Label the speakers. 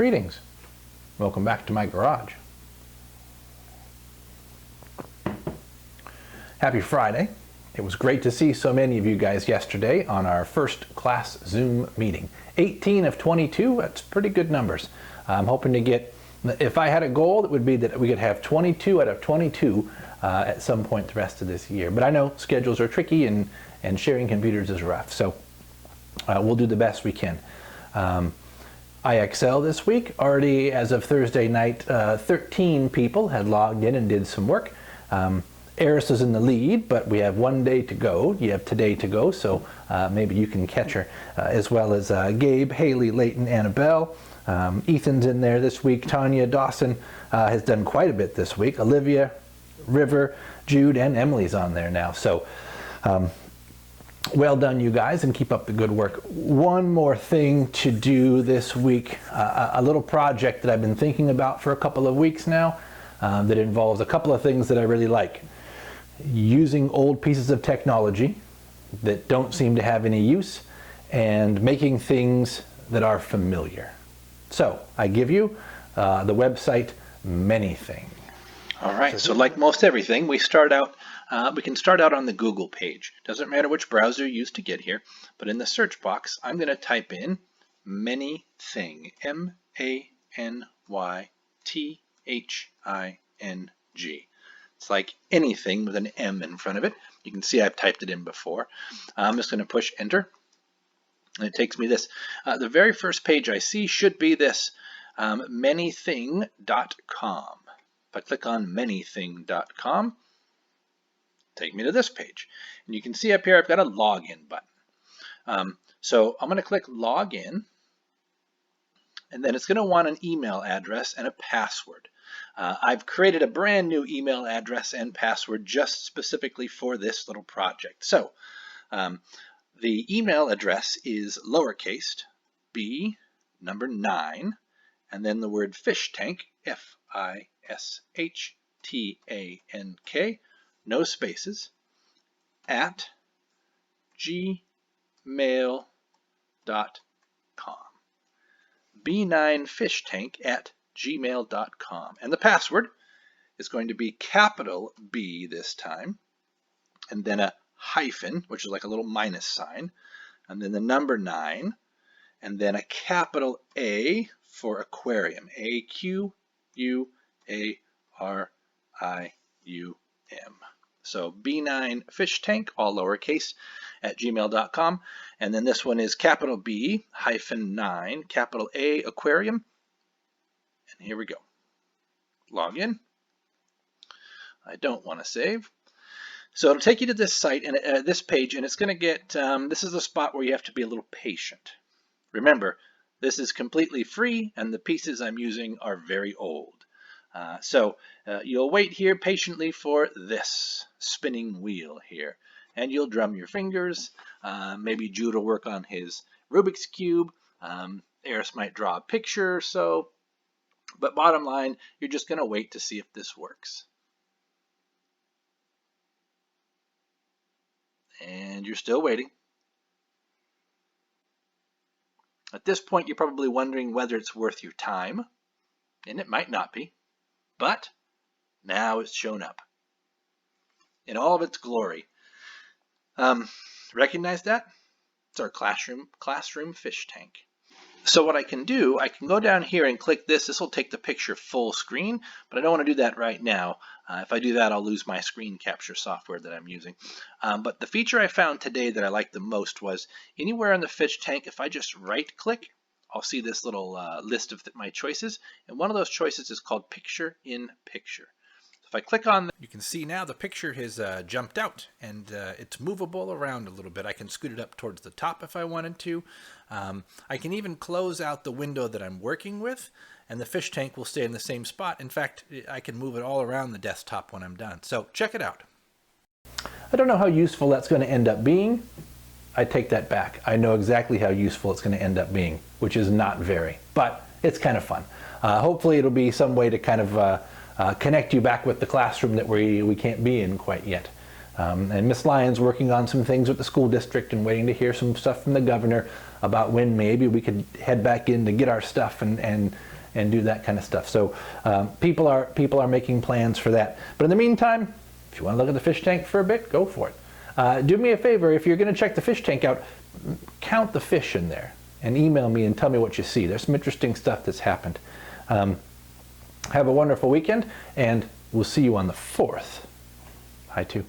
Speaker 1: Greetings. Welcome back to my garage. Happy Friday. It was great to see so many of you guys yesterday on our first class Zoom meeting. 18 of 22, that's pretty good numbers. I'm hoping to get, if I had a goal, it would be that we could have 22 out of 22 at some point the rest of this year. But I know schedules are tricky and sharing computers is rough, so we'll do the best we can. IXL this week, already as of Thursday night, 13 people had logged in and did some work. Eris is in the lead, but we have one day to go. You have today to go, so maybe you can catch her, as well as Gabe, Haley, Leighton, Annabelle. Ethan's in there this week. Tanya Dawson has done quite a bit this week. Olivia, River, Jude, and Emily's on there now. So well done, you guys, and keep up the good work. One more thing to do this week, a little project that I've been thinking about for a couple of weeks now that involves a couple of things that I really like. Using old pieces of technology that don't seem to have any use and making things that are familiar. So I give you the website Manything. All right, so like most everything, we can start out on the Google page. Doesn't matter which browser you use to get here, but in the search box, I'm going to type in Manything, M-A-N-Y-T-H-I-N-G. It's like anything with an M in front of it. You can see I've typed it in before. I'm just going to push enter, and it takes me this. The very first page I see should be this, manything.com. If I click on manything.com, take me to this page. And you can see up here I've got a login button. So I'm going to click login, and then it's going to want an email address and a password. I've created a brand new email address and password just specifically for this little project. So the email address is lowercase b, number 9, and then the word fish tank, F-I-S-H-T-A-N-K, no spaces, at gmail.com. B9fishtank at gmail.com. And the password is going to be capital B this time, and then a hyphen, which is like a little minus sign, and then the number 9, and then a capital A for aquarium, A-Q-U-A-R-I-U-M. So B9fishtank, all lowercase, at gmail.com. And then this one is capital B hyphen 9, capital A aquarium. And here we go. Log in. I don't want to save. So it'll take you to this site and this page, and it's going to get, this is the spot where you have to be a little patient. Remember, this is completely free, and the pieces I'm using are very old. So you'll wait here patiently for this spinning wheel here, and you'll drum your fingers. Maybe Jude will work on his Rubik's Cube. Eris might draw a picture or so. But bottom line, you're just going to wait to see if this works. And you're still waiting. At this point, you're probably wondering whether it's worth your time, and it might not be. But now it's shown up in all of its glory. Recognize that? It's our classroom fish tank. So what I can do, I can go down here and click this. This will take the picture full screen, but I don't want to do that right now. If I do that, I'll lose my screen capture software that I'm using. But the feature I found today that I liked the most was anywhere on the fish tank, if I just right click, I'll see this little list of my choices, and one of those choices is called Picture in Picture. So if I click on that, you can see now the picture has jumped out, and it's movable around a little bit. I can scoot it up towards the top if I wanted to. I can even close out the window that I'm working with, and the fish tank will stay in the same spot. In fact, I can move it all around the desktop when I'm done. So check it out. I don't know how useful that's going to end up being. I take that back. I know exactly how useful it's going to end up being, which is not very, but it's kind of fun. Hopefully it'll be some way to kind of connect you back with the classroom that we can't be in quite yet. And Miss Lyon's working on some things with the school district and waiting to hear some stuff from the governor about when maybe we could head back in to get our stuff and
Speaker 2: and do that kind of stuff. So people are making plans for that. But in the meantime, if you want to look at the fish tank for a bit, go for it. Do me a favor, if you're going to check the fish tank out, count the fish in there and email me and tell me what you see. There's some interesting stuff that's happened. Have a wonderful weekend, and we'll see you on the 4th. Hi, too.